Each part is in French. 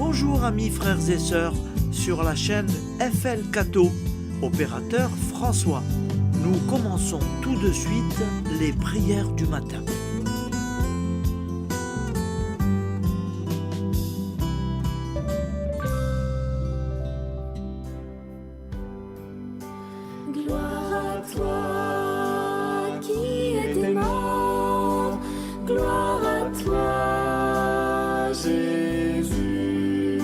Bonjour amis frères et sœurs sur la chaîne FL Cato, opérateur François. Nous commençons tout de suite les prières du matin. Gloire à toi qui es mort, gloire à toi Jésus,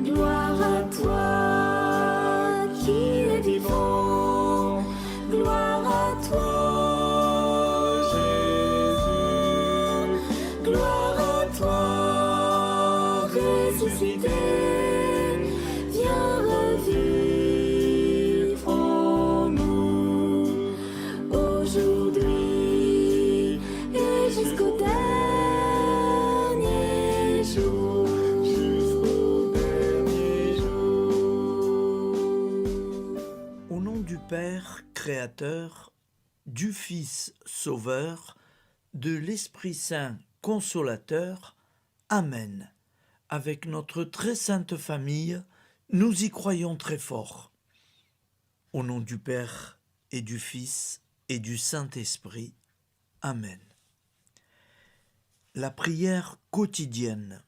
gloire à toi qui es vivant, gloire à toi Jésus, gloire à toi ressuscité, viens revivre en nous aujourd'hui et jusqu'au dernier jour. Au nom du Père Créateur, du Fils Sauveur, de l'Esprit Saint Consolateur. Amen. Avec notre très sainte famille, nous y croyons très fort. Au nom du Père et du Fils et du Saint-Esprit. Amen. La prière quotidienne.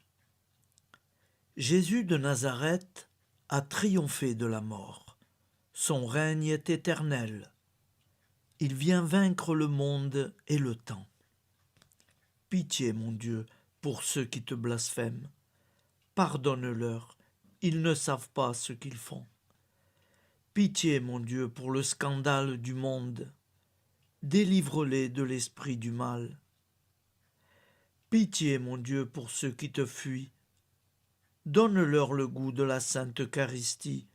Jésus de Nazareth a triomphé de la mort. Son règne est éternel. Il vient vaincre le monde et le temps. Pitié, mon Dieu, pour ceux qui te blasphèment. Pardonne-leur, ils ne savent pas ce qu'ils font. Pitié, mon Dieu, pour le scandale du monde. Délivre-les de l'esprit du mal. Pitié, mon Dieu, pour ceux qui te fuient. Donne-leur le goût de la Sainte Eucharistie,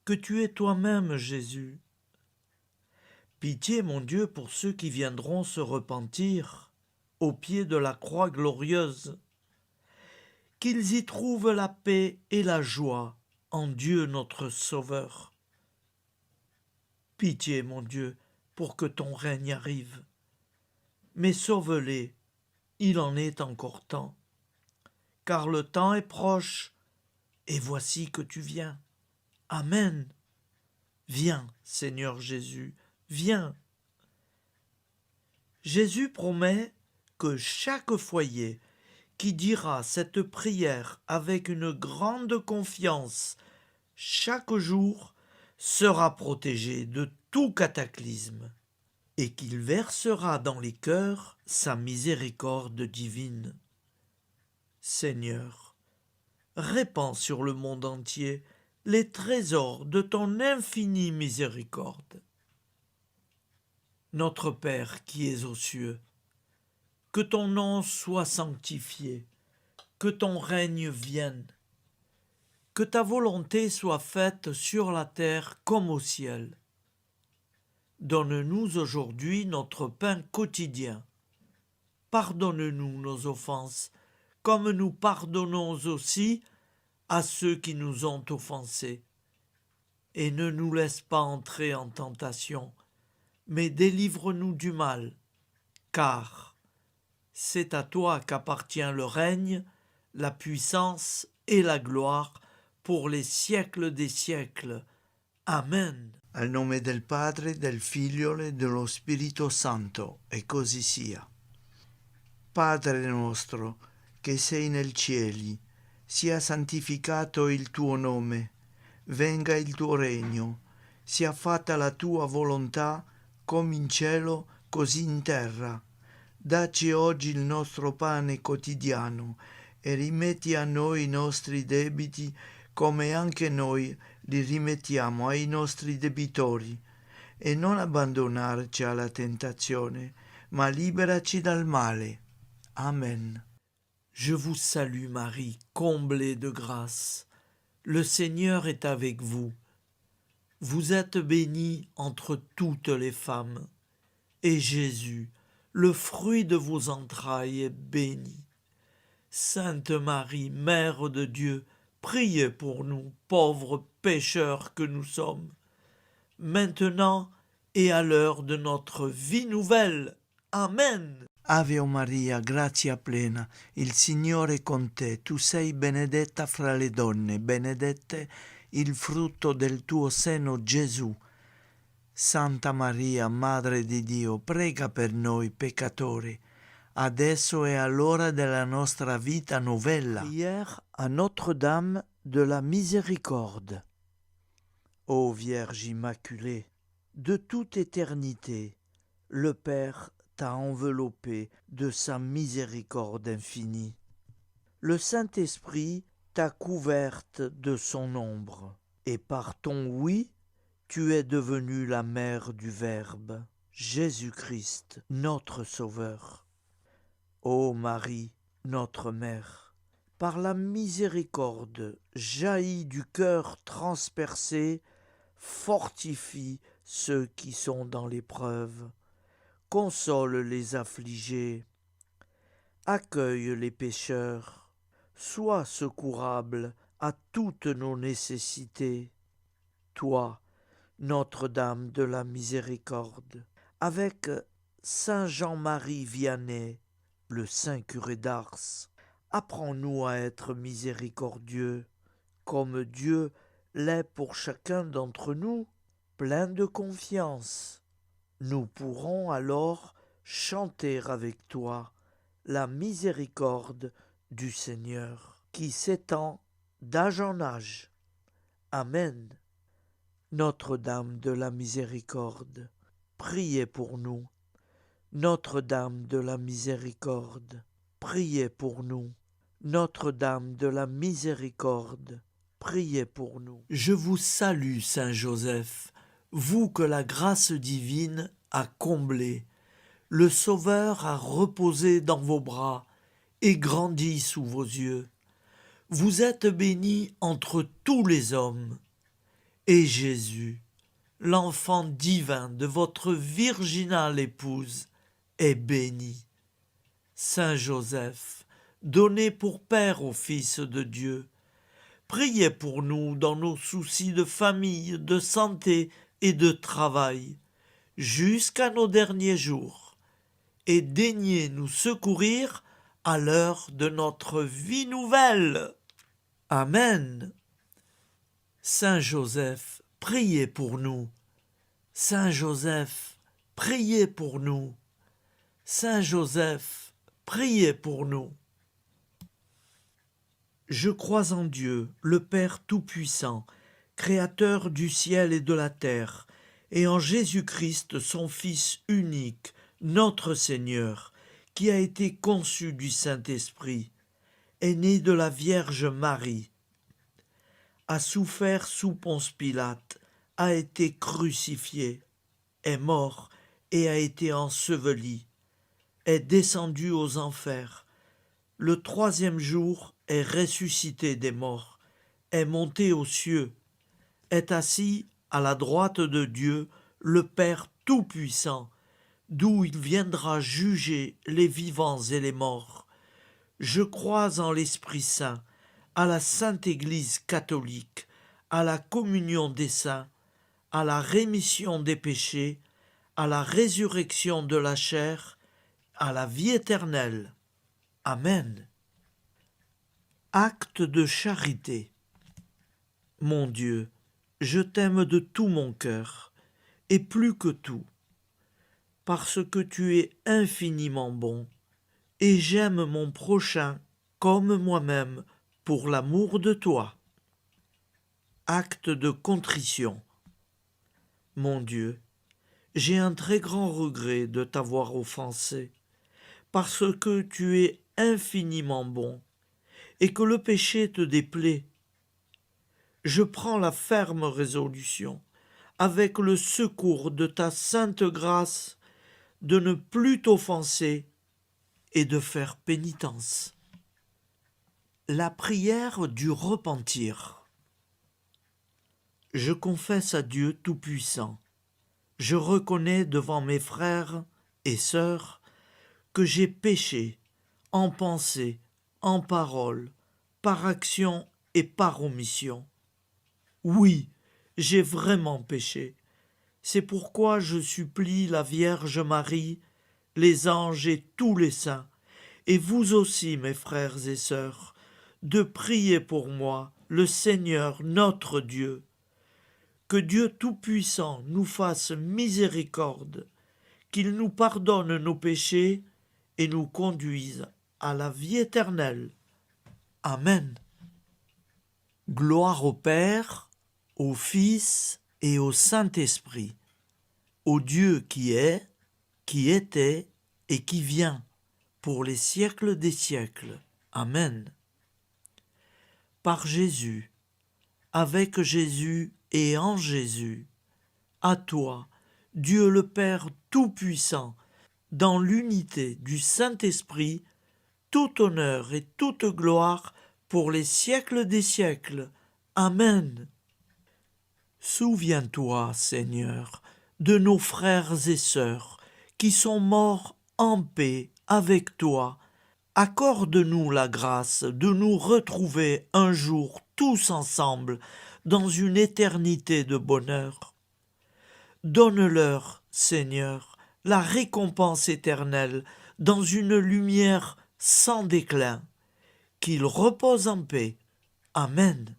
que tu es toi-même, Jésus. Pitié, mon Dieu, pour ceux qui viendront se repentir au pied de la croix glorieuse, qu'ils y trouvent la paix et la joie en Dieu notre Sauveur. Pitié, mon Dieu, pour que ton règne arrive. Mais sauve-les, il en est encore temps, car le temps est proche, et voici que tu viens. Amen. Viens, Seigneur Jésus, viens. Jésus promet que chaque foyer qui dira cette prière avec une grande confiance chaque jour sera protégé de tout cataclysme et qu'il versera dans les cœurs sa miséricorde divine. Seigneur, répands sur le monde entier les trésors de ton infinie miséricorde. Notre Père qui es aux cieux, que ton nom soit sanctifié, que ton règne vienne, que ta volonté soit faite sur la terre comme au ciel. Donne-nous aujourd'hui notre pain quotidien. Pardonne-nous nos offenses, comme nous pardonnons aussi à ceux qui nous ont offensés. Et ne nous laisse pas entrer en tentation, mais délivre-nous du mal, car c'est à toi qu'appartient le règne, la puissance et la gloire pour les siècles des siècles. Amen. Al nome del Padre, del Figlio e dello Spirito Santo, e così sia. Padre nostro, che sei nel cieli, sia santificato il tuo nome, venga il tuo regno, sia fatta la tua volontà, come in cielo, così in terra. Dacci oggi il nostro pane quotidiano e rimetti a noi i nostri debiti come anche noi li rimettiamo ai nostri debitori, e non abbandonarci alla tentazione, ma liberaci dal male. Amen. Je vous salue Marie, comblée de grâce. Le Seigneur est avec vous. Vous êtes bénie entre toutes les femmes, et Jésus, le fruit de vos entrailles, est béni. Sainte Marie, Mère de Dieu, priez pour nous, pauvres pécheurs que nous sommes, maintenant et à l'heure de notre vie nouvelle. Amen. Ave Maria, grazia plena, il Signore è con te, tu sei benedetta fra le donne, benedetto il frutto del tuo seno, Gesù. Santa Maria, Madre di Dio, prega per noi peccatori, adesso e all'ora della nostra vita novella. Prière à Notre-Dame de la Miséricorde. Ô Vierge Immaculée, de toute éternité, le Père t'a enveloppé de sa miséricorde infinie. Le Saint-Esprit t'a couverte de son ombre, et par ton oui, tu es devenue la mère du Verbe, Jésus-Christ, notre Sauveur. Ô Marie, notre Mère, par la miséricorde jaillie du cœur transpercé, fortifie ceux qui sont dans l'épreuve, console les affligés, accueille les pécheurs, sois secourable à toutes nos nécessités. Toi, Notre-Dame de la Miséricorde, avec Saint Jean-Marie Vianney, le Saint curé d'Ars, apprends-nous à être miséricordieux, comme Dieu l'est pour chacun d'entre nous, plein de confiance. Nous pourrons alors chanter avec toi la miséricorde du Seigneur, qui s'étend d'âge en âge. Amen. Notre-Dame de la Miséricorde, priez pour nous. Notre-Dame de la Miséricorde, priez pour nous. Notre-Dame de la Miséricorde, priez pour nous. Je vous salue, Saint Joseph, vous que la grâce divine a comblé. Le Sauveur a reposé dans vos bras et grandi sous vos yeux. Vous êtes bénie entre tous les hommes, et Jésus, l'enfant divin de votre virginale épouse, est béni. Saint Joseph, donné pour Père au Fils de Dieu, priez pour nous dans nos soucis de famille, de santé et de travail, jusqu'à nos derniers jours, et daignez nous secourir à l'heure de notre vie nouvelle. Amen. Saint Joseph, priez pour nous. Saint Joseph, priez pour nous. Saint Joseph, priez pour nous. Je crois en Dieu, le Père Tout-Puissant, Créateur du ciel et de la terre, et en Jésus-Christ, son Fils unique, notre Seigneur, qui a été conçu du Saint-Esprit, est né de la Vierge Marie, a souffert sous Ponce Pilate, a été crucifié, est mort et a été enseveli, est descendu aux enfers, le troisième jour est ressuscité des morts, est monté aux cieux, est assis à la droite de Dieu, le Père Tout-Puissant, d'où il viendra juger les vivants et les morts. Je crois en l'Esprit Saint, à la Sainte Église catholique, à la communion des saints, à la rémission des péchés, à la résurrection de la chair, à la vie éternelle. Amen. Acte de charité. Mon Dieu, je t'aime de tout mon cœur, et plus que tout, parce que tu es infiniment bon, et j'aime mon prochain comme moi-même pour l'amour de toi. Acte de contrition. Mon Dieu, j'ai un très grand regret de t'avoir offensé, parce que tu es infiniment bon, et que le péché te déplaît. Je prends la ferme résolution, avec le secours de ta sainte grâce, de ne plus t'offenser et de faire pénitence. La prière du repentir. Je confesse à Dieu Tout-Puissant, je reconnais devant mes frères et sœurs que j'ai péché en pensée, en parole, par action et par omission. Oui, j'ai vraiment péché. C'est pourquoi je supplie la Vierge Marie, les anges et tous les saints, et vous aussi, mes frères et sœurs, de prier pour moi, le Seigneur notre Dieu. Que Dieu Tout-Puissant nous fasse miséricorde, qu'il nous pardonne nos péchés et nous conduise à la vie éternelle. Amen. Gloire au Père, au Fils et au Saint-Esprit, au Dieu qui est, qui était et qui vient, pour les siècles des siècles. Amen. Par Jésus, avec Jésus et en Jésus, à toi, Dieu le Père Tout-Puissant, dans l'unité du Saint-Esprit, tout honneur et toute gloire pour les siècles des siècles. Amen. Souviens-toi, Seigneur, de nos frères et sœurs qui sont morts en paix avec toi. Accorde-nous la grâce de nous retrouver un jour tous ensemble dans une éternité de bonheur. Donne-leur, Seigneur, la récompense éternelle dans une lumière sans déclin. Qu'ils reposent en paix. Amen.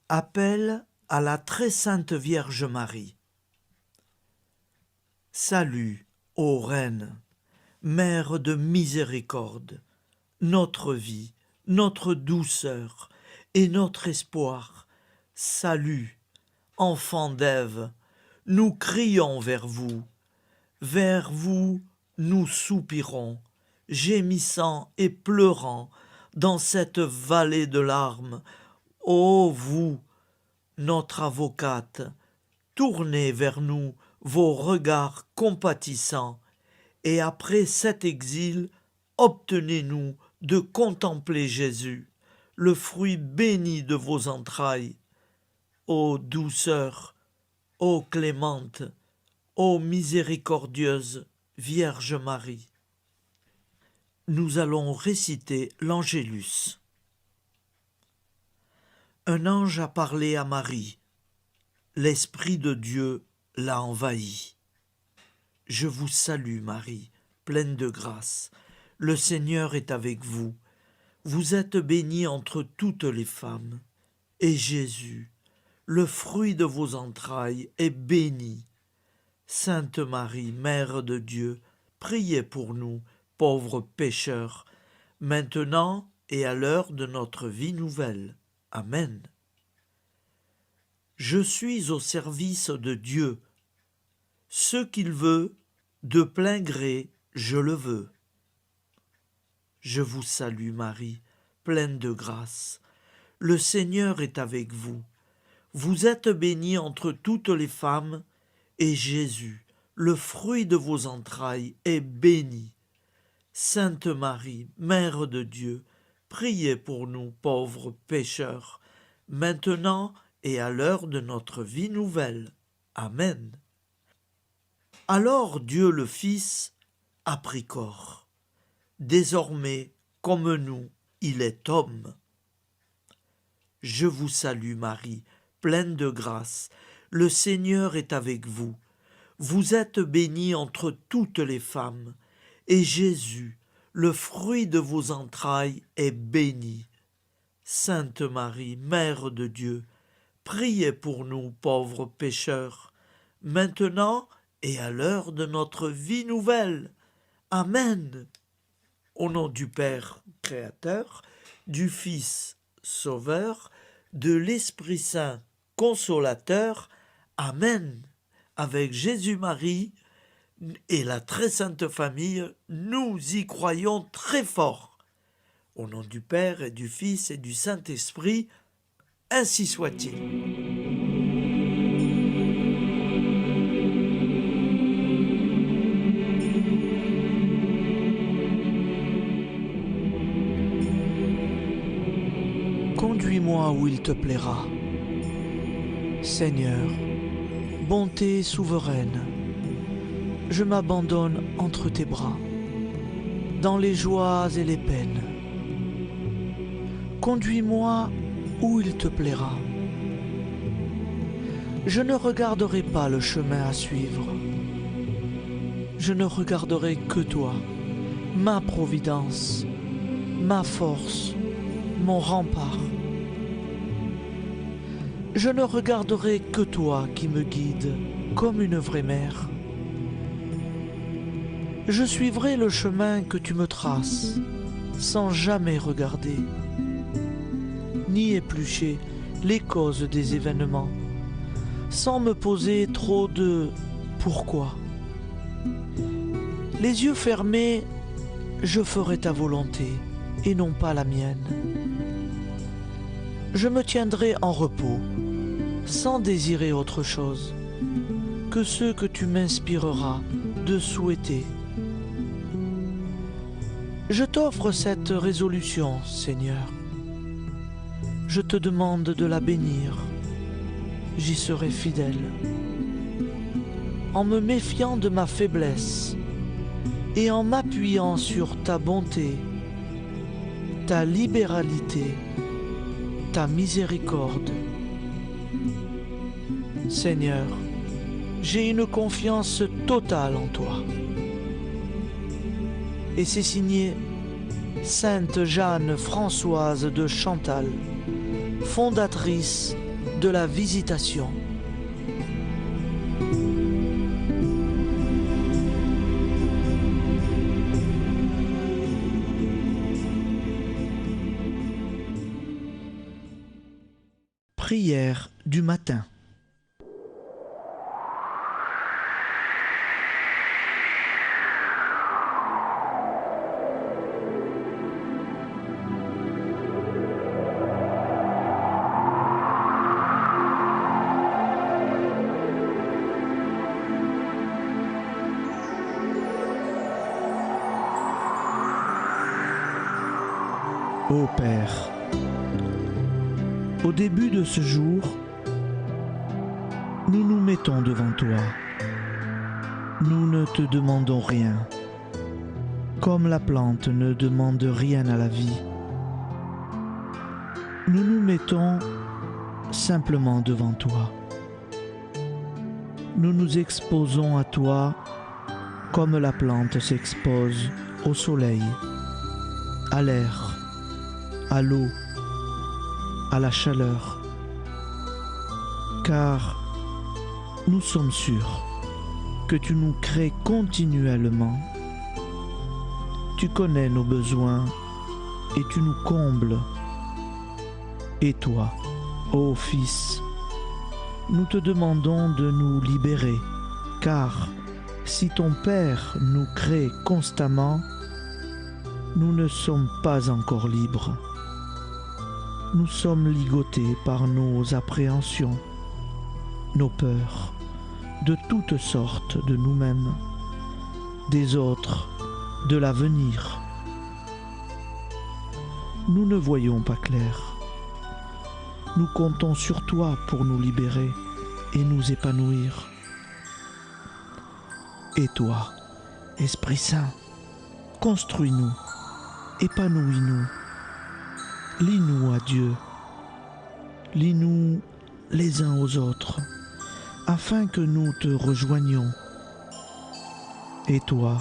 Appel à la très sainte Vierge Marie. Salut, ô Reine, Mère de miséricorde, notre vie, notre douceur et notre espoir. Salut, enfant d'Ève, nous crions vers vous. Vers vous, nous soupirons, gémissant et pleurant dans cette vallée de larmes. Ô vous, notre avocate, tournez vers nous vos regards compatissants, et après cet exil, obtenez-nous de contempler Jésus, le fruit béni de vos entrailles. Ô douceur, ô clémente, ô miséricordieuse Vierge Marie. Nous allons réciter l'Angélus. Un ange a parlé à Marie. L'Esprit de Dieu l'a envahie. Je vous salue, Marie, pleine de grâce. Le Seigneur est avec vous. Vous êtes bénie entre toutes les femmes. Et Jésus, le fruit de vos entrailles, est béni. Sainte Marie, Mère de Dieu, priez pour nous, pauvres pécheurs, maintenant et à l'heure de notre vie nouvelle. Amen. Je suis au service de Dieu. Ce qu'il veut, de plein gré, je le veux. Je vous salue, Marie, pleine de grâce. Le Seigneur est avec vous. Vous êtes bénie entre toutes les femmes, et Jésus, le fruit de vos entrailles, est béni. Sainte Marie, Mère de Dieu, priez pour nous pauvres pécheurs, maintenant et à l'heure de notre vie nouvelle. Amen. Alors Dieu le Fils a pris corps. Désormais, comme nous, il est homme. Je vous salue Marie, pleine de grâce. Le Seigneur est avec vous. Vous êtes bénie entre toutes les femmes, et Jésus, le fruit de vos entrailles, est béni. Sainte Marie, Mère de Dieu, priez pour nous pauvres pécheurs, maintenant et à l'heure de notre vie nouvelle. Amen. Au nom du Père Créateur, du Fils Sauveur, de l'Esprit Saint Consolateur. Amen. Avec Jésus-Marie et la très sainte famille, nous y croyons très fort. Au nom du Père et du Fils et du Saint-Esprit, ainsi soit-il. Conduis-moi où il te plaira. Seigneur, bonté souveraine, je m'abandonne entre tes bras, dans les joies et les peines. Conduis-moi où il te plaira. Je ne regarderai pas le chemin à suivre. je ne regarderai que toi, ma providence, ma force, mon rempart. Je ne regarderai que toi qui me guides comme une vraie mère. Je suivrai le chemin que tu me traces, sans jamais regarder, ni éplucher les causes des événements, sans me poser trop de pourquoi. Les yeux fermés, je ferai ta volonté et non pas la mienne. Je me tiendrai en repos, sans désirer autre chose que ce que tu m'inspireras de souhaiter. Je t'offre cette résolution, Seigneur. Je te demande de la bénir. J'y serai fidèle. En me méfiant de ma faiblesse et en m'appuyant sur ta bonté, ta libéralité, ta miséricorde. Seigneur, j'ai une confiance totale en toi. Et c'est signé Sainte Jeanne Françoise de Chantal, fondatrice de la Visitation. Prière du matin. Ô Père, au début de ce jour, nous nous mettons devant toi. Nous ne te demandons rien, comme la plante ne demande rien à la vie. Nous nous mettons simplement devant toi. Nous nous exposons à toi comme la plante s'expose au soleil, à l'air, à l'eau, à la chaleur, car nous sommes sûrs que tu nous crées continuellement. Tu connais nos besoins et tu nous combles. Et toi, ô Fils, nous te demandons de nous libérer, car si ton Père nous crée constamment, nous ne sommes pas encore libres. Nous sommes ligotés par nos appréhensions, nos peurs, de toutes sortes de nous-mêmes, des autres, de l'avenir. Nous ne voyons pas clair. Nous comptons sur toi pour nous libérer et nous épanouir. Et toi, Esprit Saint, construis-nous, épanouis-nous. Lie-nous à Dieu, lie-nous les uns aux autres, afin que nous te rejoignions. Et toi,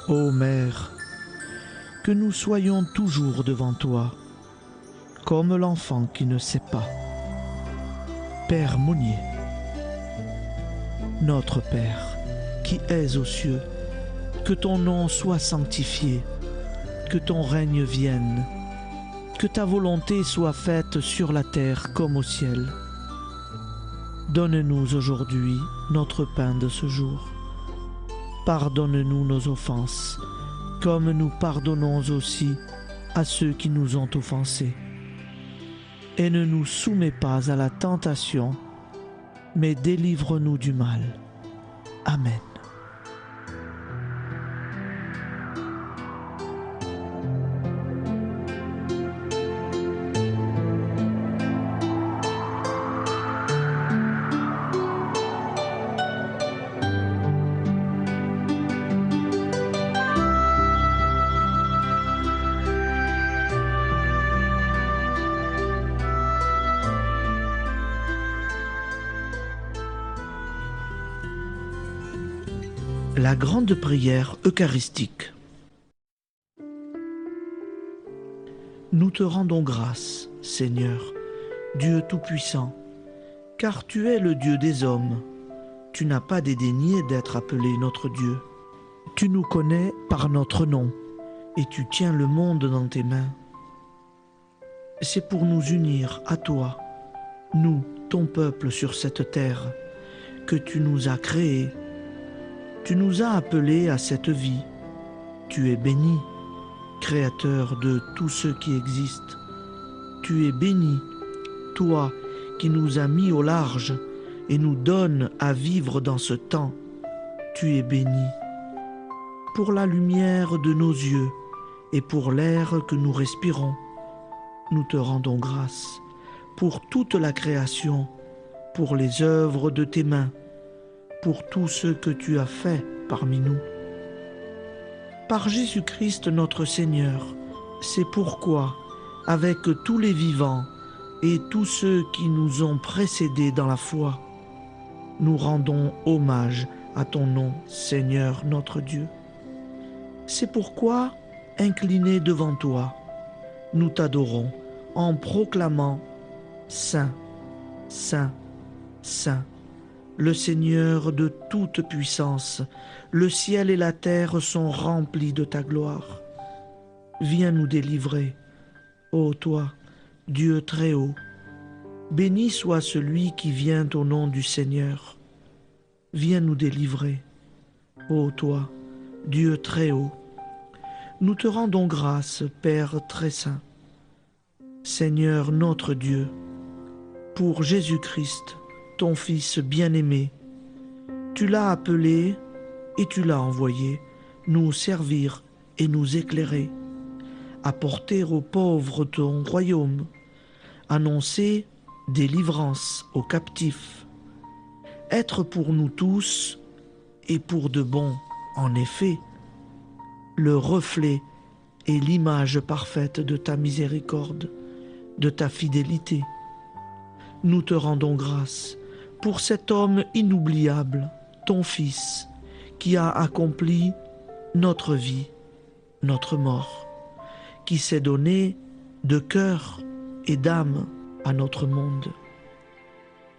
ô Mère, que nous soyons toujours devant toi, comme l'enfant qui ne sait pas. Père Monnier, notre Père, qui es aux cieux, que ton nom soit sanctifié, que ton règne vienne, que ta volonté soit faite sur la terre comme au ciel. Donne-nous aujourd'hui notre pain de ce jour. Pardonne-nous nos offenses, comme nous pardonnons aussi à ceux qui nous ont offensés. Et ne nous soumets pas à la tentation, mais délivre-nous du mal. Amen. La grande prière eucharistique. Nous te rendons grâce, Seigneur, Dieu Tout-Puissant, car tu es le Dieu des hommes. Tu n'as pas dédaigné d'être appelé notre Dieu. Tu nous connais par notre nom, et tu tiens le monde dans tes mains. C'est pour nous unir à toi, nous, ton peuple sur cette terre, que tu nous as créés. Tu nous as appelés à cette vie. Tu es béni, Créateur de tout ce qui existe. Tu es béni, toi qui nous as mis au large et nous donnes à vivre dans ce temps. Tu es béni. Pour la lumière de nos yeux et pour l'air que nous respirons, nous te rendons grâce. Pour toute la création, pour les œuvres de tes mains, pour tout ce que tu as fait parmi nous. Par Jésus-Christ notre Seigneur, c'est pourquoi, avec tous les vivants et tous ceux qui nous ont précédés dans la foi, nous rendons hommage à ton nom, Seigneur notre Dieu. C'est pourquoi, inclinés devant toi, nous t'adorons en proclamant « Saint, Saint, Saint ». Le Seigneur de toute puissance, le ciel et la terre sont remplis de ta gloire. Viens nous délivrer, ô toi, Dieu très haut. Béni soit celui qui vient au nom du Seigneur. Viens nous délivrer, ô toi, Dieu très haut. Nous te rendons grâce, Père très saint. Seigneur notre Dieu, pour Jésus-Christ, ton Fils bien-aimé, tu l'as appelé et tu l'as envoyé nous servir et nous éclairer, apporter aux pauvres ton royaume, annoncer délivrance aux captifs, être pour nous tous et pour de bon, en effet, le reflet et l'image parfaite de ta miséricorde, de ta fidélité. Nous te rendons grâce pour cet homme inoubliable, ton Fils, qui a accompli notre vie, notre mort, qui s'est donné de cœur et d'âme à notre monde.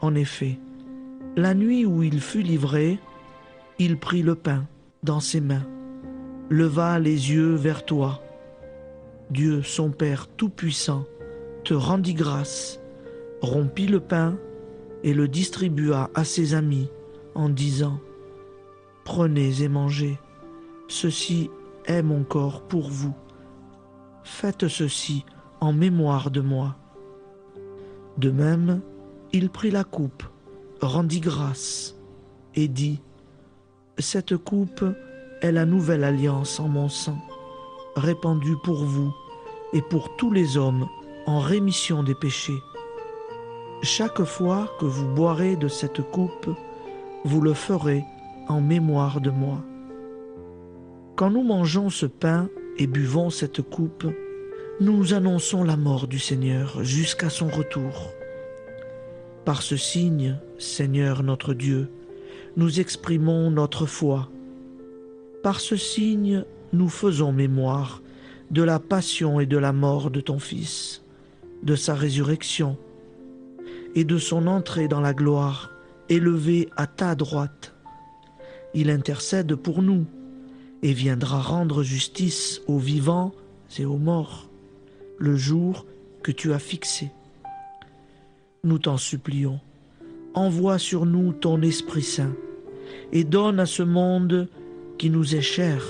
En effet, la nuit où il fut livré, il prit le pain dans ses mains, leva les yeux vers toi. Dieu, son Père Tout-Puissant, te rendit grâce, rompit le pain et le distribua à ses amis en disant « Prenez et mangez, ceci est mon corps pour vous. Faites ceci en mémoire de moi. » De même, il prit la coupe, rendit grâce et dit « Cette coupe est la nouvelle alliance en mon sang, répandue pour vous et pour tous les hommes en rémission des péchés. Chaque fois que vous boirez de cette coupe, vous le ferez en mémoire de moi. Quand nous mangeons ce pain et buvons cette coupe, nous annonçons la mort du Seigneur jusqu'à son retour. Par ce signe, Seigneur notre Dieu, nous exprimons notre foi. Par ce signe, nous faisons mémoire de la passion et de la mort de ton Fils, de sa résurrection et de son entrée dans la gloire, élevé à ta droite. Il intercède pour nous et viendra rendre justice aux vivants et aux morts, le jour que tu as fixé. Nous t'en supplions, envoie sur nous ton Esprit Saint et donne à ce monde qui nous est cher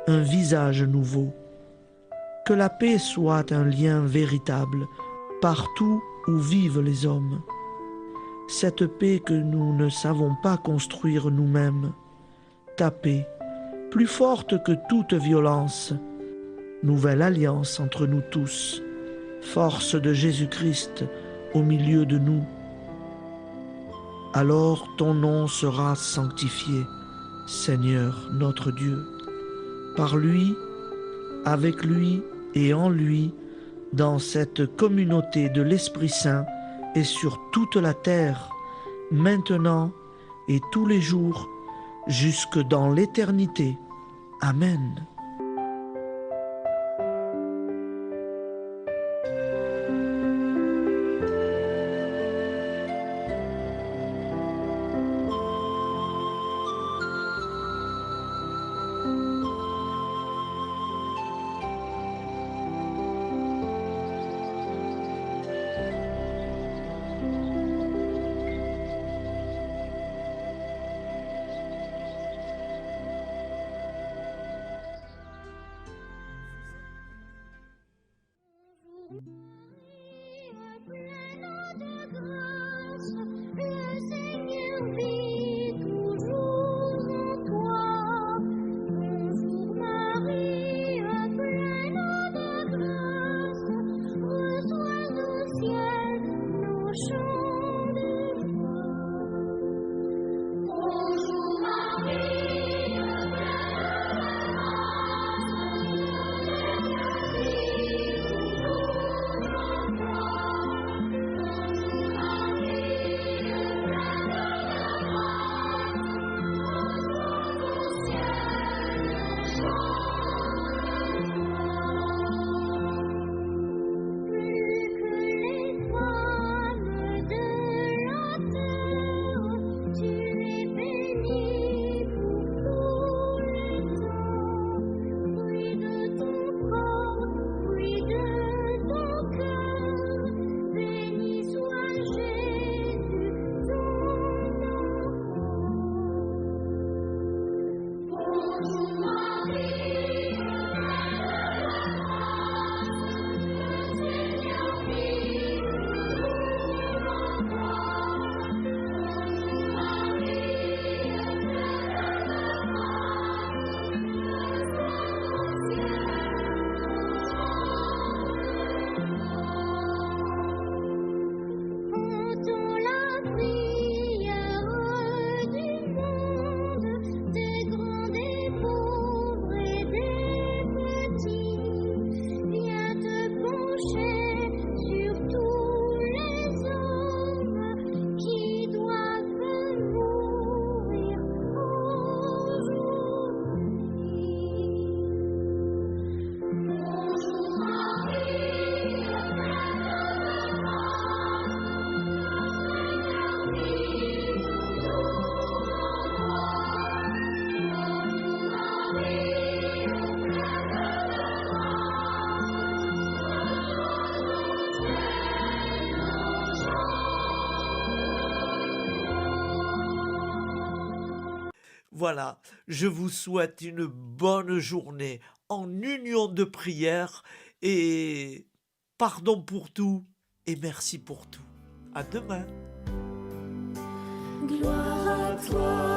un visage nouveau. Que la paix soit un lien véritable partout où vivent les hommes. Cette paix que nous ne savons pas construire nous-mêmes, ta paix, plus forte que toute violence, nouvelle alliance entre nous tous, force de Jésus-Christ au milieu de nous. Alors ton nom sera sanctifié, Seigneur notre Dieu. Par lui, avec lui et en lui, dans cette communauté de l'Esprit Saint et sur toute la terre, maintenant et tous les jours, jusque dans l'éternité. Amen. Voilà, je vous souhaite une bonne journée en union de prière et pardon pour tout et merci pour tout. À demain. Gloire à toi.